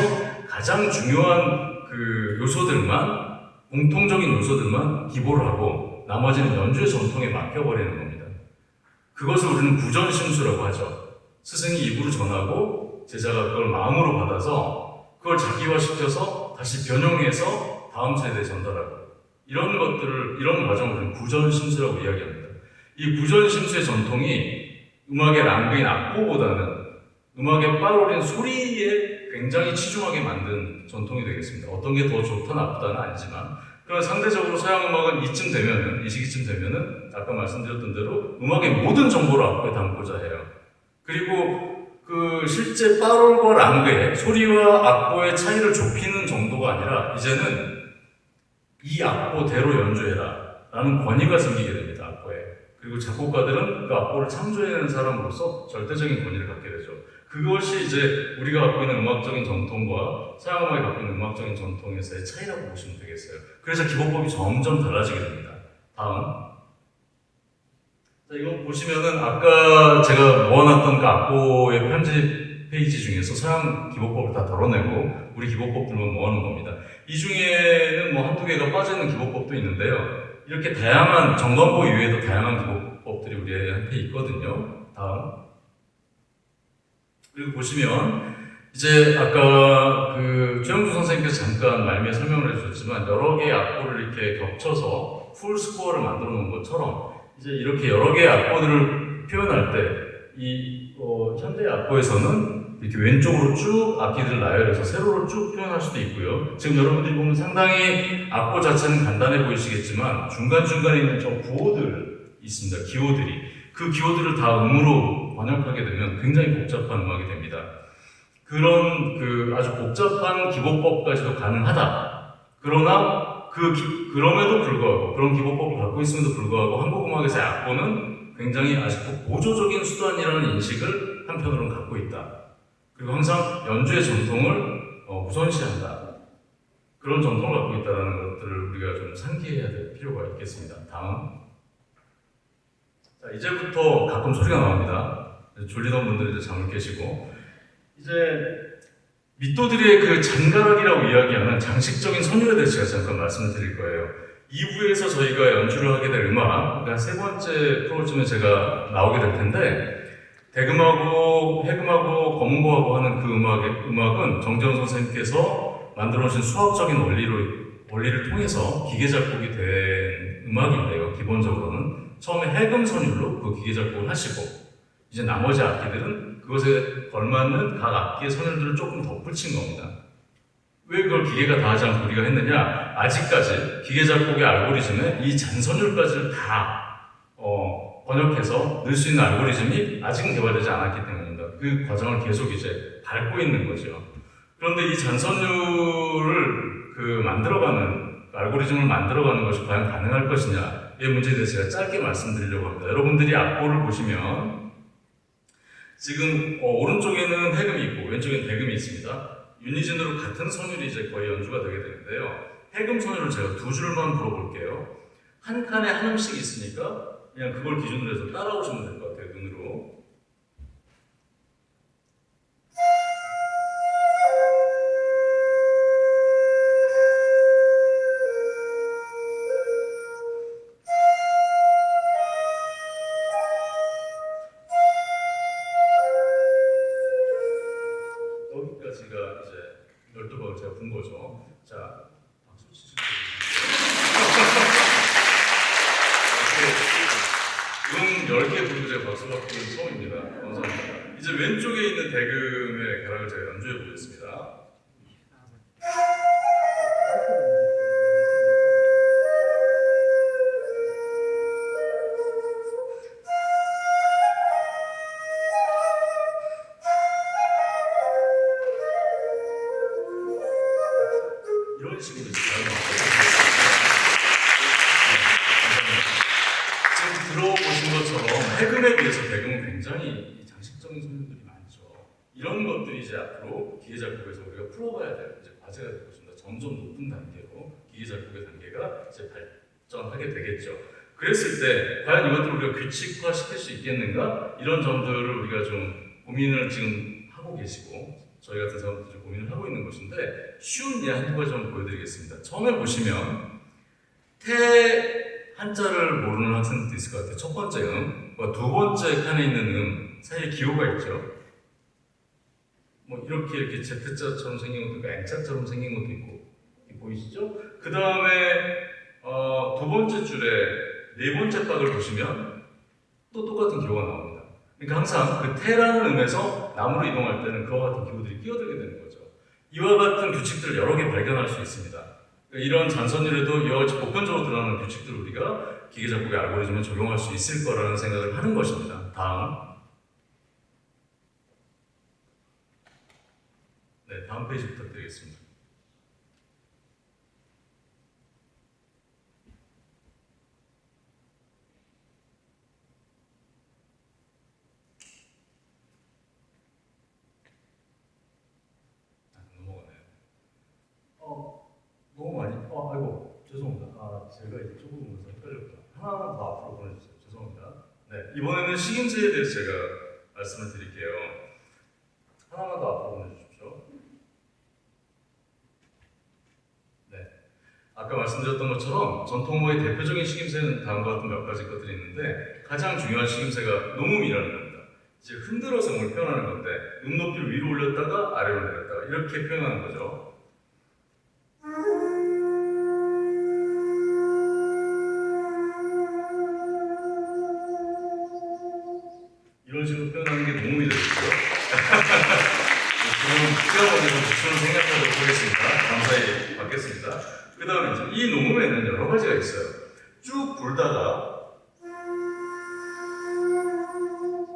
가장 중요한 그 요소들만 공통적인 요소들만 기보를 하고 나머지는 연주의 전통에 맡겨버리는 겁니다. 그것을 우리는 구전심수라고 하죠. 스승이 입으로 전하고 제자가 그걸 마음으로 받아서 그걸 자기화시켜서 다시 변형해서 다음 세대에 전달하고 이런 것들을, 이런 과정을 우리는 구전심수라고 이야기합니다. 이 구전심수의 전통이 음악의 랑그인 악보보다는 음악의 빠롤인 소리에 굉장히 치중하게 만든 전통이 되겠습니다. 어떤 게 더 좋다 나쁘다는 아니지만 그러나 상대적으로 서양 음악은 이 시기쯤 되면은 아까 말씀드렸던 대로 음악의 모든 정보를 악보에 담고자 해요. 그리고 그 실제 빠롤과 랑그의 소리와 악보의 차이를 좁히는 정도가 아니라 이제는 이 악보대로 연주해라 라는 권위가 생기게 됩니다. 악보에. 그리고 작곡가들은 그 악보를 창조해내는 사람으로서 절대적인 권위를 갖게 되죠. 그것이 이제 우리가 갖고 있는 음악적인 전통과 서양 음악이 갖고 있는 음악적인 전통에서의 차이라고 보시면 되겠어요. 그래서 기본법이 점점 달라지게 됩니다. 다음. 자, 이거 보시면은 아까 제가 모아놨던 그 악보의 편집 페이지 중에서 서양 기본법을 다 덜어내고 우리 기본법들만 모아놓은 겁니다. 이 중에는 뭐 한두 개가 빠져있는 기본법도 있는데요. 이렇게 다양한 정관보 이외에도 다양한 기본법들이 우리한테 있거든요. 다음. 그리고 보시면 이제 아까 그 최영주 선생님께서 잠깐 말미에 설명을 해주셨지만 여러 개의 악보를 이렇게 겹쳐서 풀 스코어를 만들어 놓은 것처럼 이제 이렇게 여러 개의 악보들을 표현할 때 이 현대 악보에서는 이렇게 왼쪽으로 쭉 악기들을 나열해서 세로로 쭉 표현할 수도 있고요. 지금 여러분들이 보면 상당히 악보 자체는 간단해 보이시겠지만 중간중간에 있는 저 구호들 있습니다. 기호들이. 그 기호들을 다 음으로 번역하게 되면 굉장히 복잡한 음악이 됩니다. 그런 그 아주 복잡한 기본법까지도 가능하다. 그러나 그럼에도 불구하고 그런 기본법을 갖고 있음에도 불구하고 한국 음악에서의 악보는 굉장히 아직도 보조적인 수단이라는 인식을 한편으로는 갖고 있다. 그리고 항상 연주의 전통을 우선시한다. 그런 전통을 갖고 있다는 것들을 우리가 좀 상기해야 될 필요가 있겠습니다. 다음. 자, 이제부터 가끔 소리가 나옵니다. 졸리던 분들은 이제 잠을 깨시고 이제 밑도들의 그 장가락이라고 이야기하는 장식적인 선율에 대해서 제가 잠깐 말씀을 드릴 거예요. 2부에서 저희가 연주를 하게 될 음악, 그러니까 세 번째 프로쯤에 제가 나오게 될 텐데 대금하고 해금하고 검은고하고 하는 그 음악은 정재원 선생님께서 만들어주신 수학적인 원리를 통해서 기계 작곡이 된 음악인데요. 기본적으로는 처음에 해금 선율로 그 기계 작곡을 하시고 이제 나머지 악기들은 그것에 걸맞는 각 악기의 선율들을 조금 덧붙인 겁니다. 왜 그걸 기계가 다 하지 않고 우리가 했느냐? 아직까지 기계 작곡의 알고리즘에 이 잔선율까지를 다 번역해서 넣을 수 있는 알고리즘이 아직은 개발되지 않았기 때문입니다. 그 과정을 계속 이제 밟고 있는 거죠. 그런데 이 잔선율을 만들어가는 알고리즘을 만들어가는 것이 과연 가능할 것이냐의 문제에 대해서 제가 짧게 말씀드리려고 합니다. 여러분들이 악보를 보시면 지금 오른쪽에는 해금이 있고 왼쪽에는 대금이 있습니다. 유니즌으로 같은 선율이 이제 거의 연주가 되게 되는데요. 해금 선율을 제가 두 줄만 불어볼게요. 한 칸에 한 음씩 있으니까 그냥 그걸 기준으로 해서 따라오시면 될 것 같아요. 눈으로. 여기까지가 이제 12번을 제가 본 거죠. 자, 박수 치시면 음 10개 부르고 제가 박수 받는 처음입니다. 감사합니다. 이제 왼쪽에 있는 대금의 가락을 제가 연주해 보겠습니다. 이런 식으로 이제 지금 들어보신 것처럼 해금에 비해서 대금은 굉장히 장식적인 선율들이 많죠. 이런 것들이 이제 앞으로 기계 작곡에서 우리가 풀어봐야 될 이제 과제가 될 것입니다. 점점 높은 단계로 기계 작곡의 단계가 이제 발전하게 되겠죠. 그랬을 때 과연 이것들을 우리가 규칙화 시킬 수 있겠는가? 이런 점들을 우리가 좀 고민을 지금 하고 계시고 저희 같은 사람들이 고민을 하고 있는 것인데 쉬운 예 한두 가지 좀 보여드리겠습니다. 처음에 보시면 태 한자를 모르는 학생들도 있을 것 같아요. 첫 번째 두 번째 칸에 있는 사이에 기호가 있죠. 뭐 이렇게 Z자처럼 생긴 것도 있고 N자처럼 생긴 것도 있고 보이시죠? 그 다음에 두 번째 줄에 네 번째 박을 보시면 또 똑같은 기호가 나옵니다. 그러니까 항상 그 태라는 음에서 나무로 이동할 때는 그와 같은 기호들이 끼어들게 되는 거죠. 이와 같은 규칙들을 여러 개 발견할 수 있습니다. 이런 잔선율에도 여러 가지 보편적으로 드러나는 규칙들을 우리가 기계 작곡의 알고리즘에 적용할 수 있을 거라는 생각을 하는 것입니다. 다음. 네, 다음 페이지 부탁드리겠습니다. 넘어가네요. 너무 많이. 아이고 죄송합니다. 제가 이제 좁은 곳에서 헷갈렸구나. 하나만 더 앞으로 보내주세요. 죄송합니다. 네, 이번에는 식임새에 대해서 제가 말씀을 드릴게요. 하나만 더 앞으로 보내주십시오. 네, 아까 말씀드렸던 것처럼 전통어의 대표적인 식임새는 다음과 같은 몇 가지 것들이 있는데 가장 중요한 식임새가 농음이라는 겁니다. 이제 흔들어서 뭘 표현하는 건데 눈높이를 위로 올렸다가 아래로 내렸다가 이렇게 표현하는 거죠. 이런 식으로 표현하는 게 농음이 되겠죠. 저는 시어머니로 부처를 생각하도록 하겠습니다. 감사히 받겠습니다. 그 다음에 이제 이 농음에는 여러 가지가 있어요. 쭉 불다가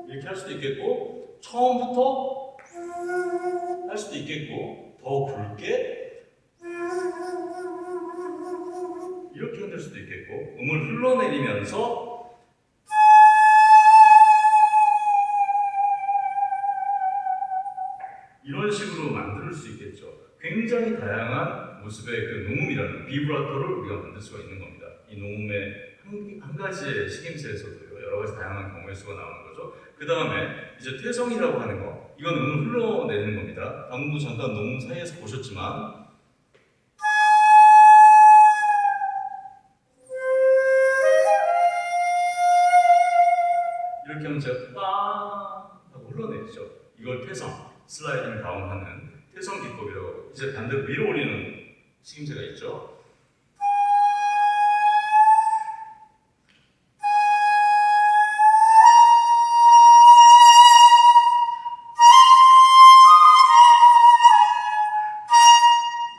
이렇게 할 수도 있겠고 처음부터 할 수도 있겠고 더 굵게 이렇게 흔들 수도 있겠고 음을 흘러내리면서 이런 식으로 만들 수 있겠죠. 굉장히 다양한 모습의 그 농음이라는 비브라토를 우리가 만들 수가 있는 겁니다. 이 농음의 한 가지의 식임새에서도요, 여러 가지 다양한 경우의 수가 나오는 거죠. 그 다음에 이제 퇴성이라고 하는 거, 이건 음을 흘러내리는 겁니다. 방금도 잠깐 농음 사이에서 보셨지만 이렇게 하면 제가 빵 하고 흘러내리죠. 이걸 퇴성, 슬라이딩 다운하는 퇴성 기법이라고 하고 이제 반대로 위로 올리는 식임새가 있죠.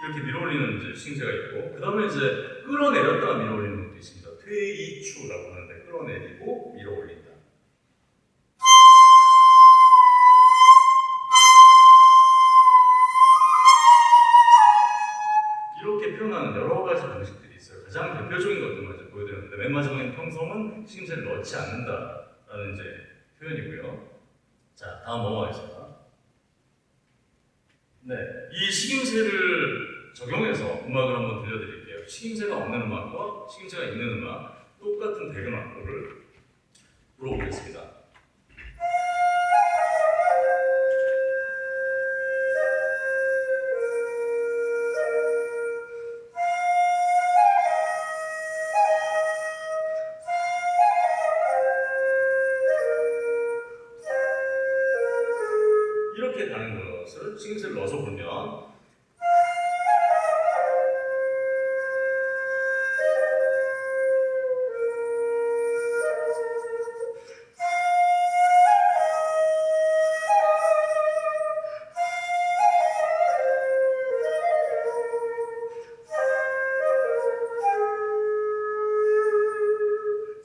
이렇게 밀어 올리는 이제 식임새가 있고 그 다음에 이제 끌어내렸다가 밀어 올리는 것도 있습니다. 퇴이추라고 하는데 끌어내리고 밀어 올린다. 이렇게 표현하는 여러 가지 방식들이 있어요. 가장 대표적인 것들만 이제 보여드렸는데 맨 마지막에는 평성은 식임새를 넣지 않는다라는 이제 표현이고요. 자, 다음 넘어가겠습니다. 네, 이 식임새를 적용해서 음악을 한번 들려드릴게요. 식임새가 없는 음악과 식임새가 있는 음악 똑같은 대금악보를 불어보겠습니다. 이렇게 가는 것을 식임새를 넣어서 불면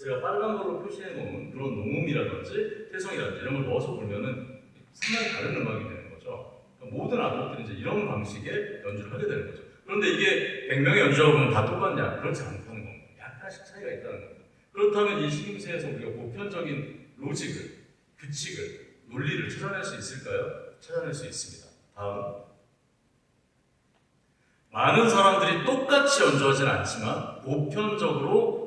제가 빨간 걸로 표시해 놓은 그런 농음이라든지 태성이라든지 이런 걸 넣어서 불면은 상당히 다른 음악이 되는 거죠. 그러니까 모든 악보들이 이제 이런 방식의 연주를 하게 되는 거죠. 그런데 이게 100명의 연주자가 보면 다 똑같냐? 그렇지 않다는 겁니다. 약간씩 차이가 있다는 겁니다. 그렇다면 이 식임새에서 우리가 보편적인 로직을, 규칙을, 논리를 찾아낼 수 있을까요? 찾아낼 수 있습니다. 다음. 많은 사람들이 똑같이 연주하진 않지만 보편적으로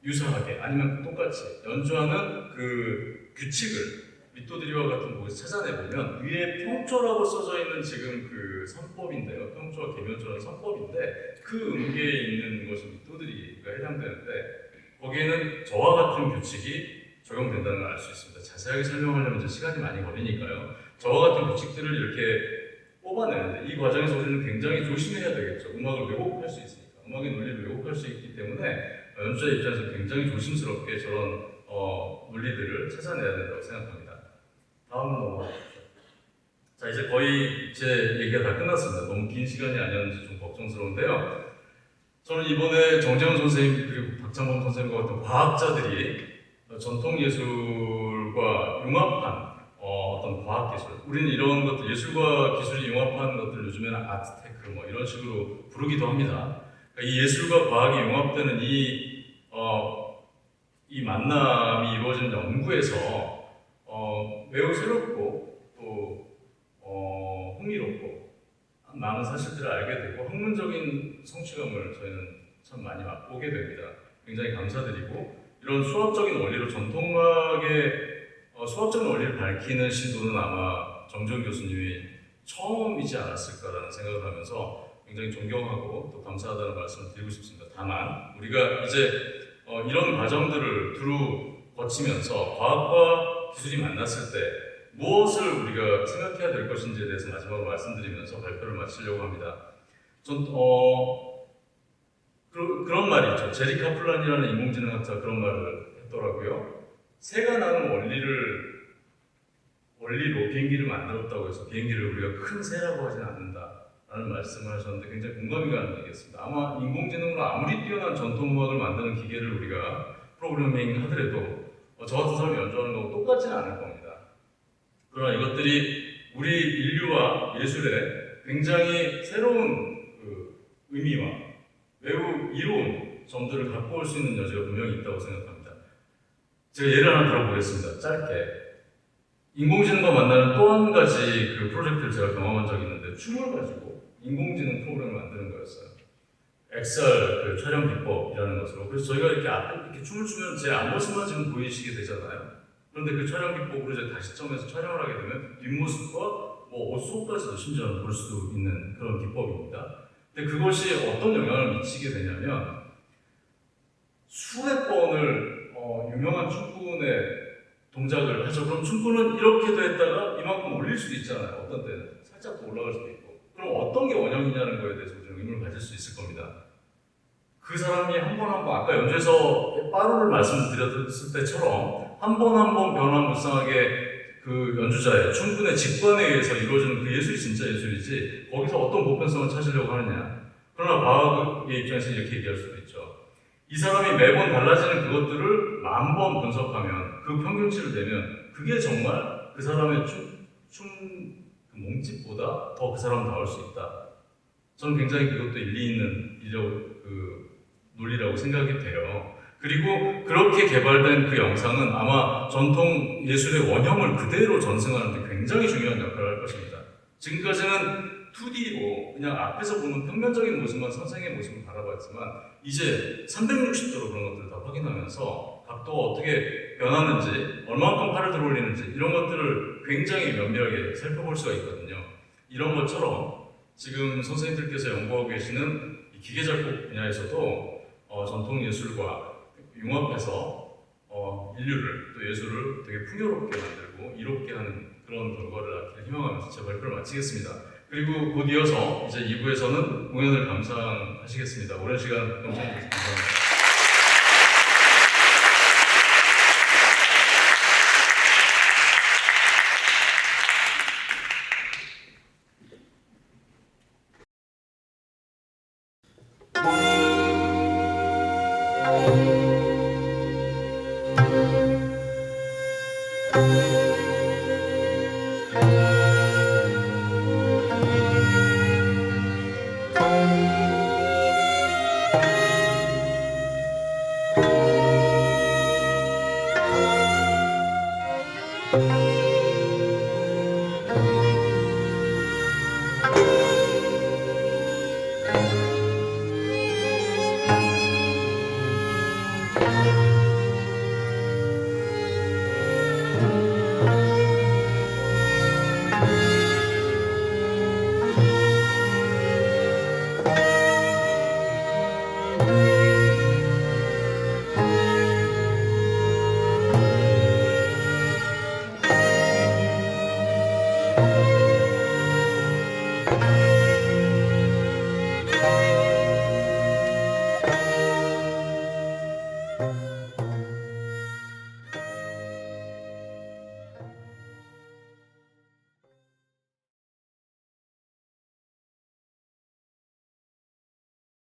유사하게 아니면 똑같이 연주하는 그 규칙을 밑도드리와 같은 곳에서 찾아내보면 위에 평조라고 써져 있는 지금 그 선법인데요. 평조와 계면조라는 선법인데 그 음계에 있는 것이 밑도드리가 해당되는데 거기에는 저와 같은 규칙이 적용된다는 걸 알 수 있습니다. 자세하게 설명하려면 이제 시간이 많이 걸리니까요. 저와 같은 규칙들을 이렇게 뽑아내는데 이 과정에서 우리는 굉장히 조심해야 되겠죠. 음악을 왜곡할 수 있으니까. 음악의 논리를 왜곡할 수 있기 때문에 연주자 입장에서 굉장히 조심스럽게 저런 논리들을 찾아내야 된다고 생각합니다. 다음으로 넘어가십시오. 자, 이제 거의 제 얘기가 다 끝났습니다. 너무 긴 시간이 아니었는지 좀 걱정스러운데요. 저는 이번에 정재훈 선생님 그리고 박찬범 선생님과 같은 과학자들이 전통 예술과 융합한 어떤 과학 과학기술. 우리는 이런 것들, 예술과 기술이 융합한 것들 요즘에는 아트테크 뭐 이런 식으로 부르기도 합니다. 그러니까 이 예술과 과학이 융합되는 이 만남이 이루어진 연구에서 매우 새롭고 또 흥미롭고 많은 사실들을 알게 되고 학문적인 성취감을 저희는 참 많이 맛보게 됩니다. 굉장히 감사드리고 이런 수학적인 원리로 수학적인 원리를 밝히는 시도는 아마 정재훈 교수님이 처음이지 않았을까라는 생각을 하면서 굉장히 존경하고 또 감사하다는 말씀을 드리고 싶습니다. 다만 우리가 이제 이런 과정들을 두루 거치면서 과학과 기술이 만났을 때 무엇을 우리가 생각해야 될 것인지에 대해서 마지막으로 말씀드리면서 발표를 마치려고 합니다. 그런 말이 있죠. 제리 카플란이라는 인공지능학자가 그런 말을 했더라고요. 새가 나는 원리로 비행기를 만들었다고 해서 비행기를 우리가 큰 새라고 하진 않는다라는 말씀을 하셨는데 굉장히 공감이 가는 얘기였습니다. 아마 인공지능으로 아무리 뛰어난 전통음악을 만드는 기계를 우리가 프로그래밍 하더라도 저 같은 사람이 연주하는 거하고 똑같지는 않을 겁니다. 그러나 이것들이 우리 인류와 예술에 굉장히 새로운 의미와 매우 이로운 점들을 갖고 올 수 있는 여지가 분명히 있다고 생각합니다. 제가 예를 하나 들어보겠습니다. 짧게. 인공지능과 만나는 또 한 가지 프로젝트를 제가 경험한 적이 있는데 춤을 가지고 인공지능 프로그램을 만드는 거였어요. XR 촬영 기법이라는 것으로. 그래서 저희가 이렇게 앞에 이렇게 춤을 추면 제 앞모습만 지금 보이시게 되잖아요. 그런데 그 촬영 기법으로 이제 다시점에서 촬영을 하게 되면 뒷모습과 옷 속까지도 심지어는 볼 수도 있는 그런 기법입니다. 근데 그것이 어떤 영향을 미치게 되냐면 수백 번을 유명한 춤꾼의 동작을 하죠. 그럼 춤꾼은 이렇게도 했다가 이만큼 올릴 수도 있잖아요. 어떤 때는 살짝 더 올라갈 수도 있고. 그럼 어떤 게 원형이냐는 거에 대해서 우리는 의문을 가질 수 있을 겁니다. 그 사람이 한 번 아까 연주에서 빠루를 말씀드렸을 때처럼 한 번 변화무쌍하게 그 연주자의 춤꾼의 직관에 의해서 이루어지는 그 예술이 진짜 예술이지 거기서 어떤 보편성을 찾으려고 하느냐. 그러나 과학의 입장에서 이렇게 얘기할 수도 있죠. 이 사람이 매번 달라지는 그것들을 10,000번 분석하면 그 평균치를 내면 그게 정말 그 사람의 춤 몸집보다 더 그 사람은 나올 수 있다. 저는 굉장히 그것도 일리 있는 논리라고 생각이 돼요. 그리고 그렇게 개발된 그 영상은 아마 전통 예술의 원형을 그대로 전승하는 데 굉장히 중요한 역할을 할 것입니다. 지금까지는 2D로 그냥 앞에서 보는 평면적인 모습만 선생의 모습을 바라봤지만 이제 360도로 그런 것들을 다 확인하면서 각도가 어떻게 변하는지 얼마만큼 팔을 들어 올리는지 이런 것들을 굉장히 면밀하게 살펴볼 수가 있거든요. 이런 것처럼 지금 선생님들께서 연구하고 계시는 이 기계작곡 분야에서도 전통 예술과 융합해서 인류를 또 예술을 되게 풍요롭게 만들고 이롭게 하는 그런 결과를 낳기를 희망하면서 제 발표를 마치겠습니다. 그리고 곧 이어서 이제 2부에서는 공연을 감상하시겠습니다. 오랜 시간 감사합니다.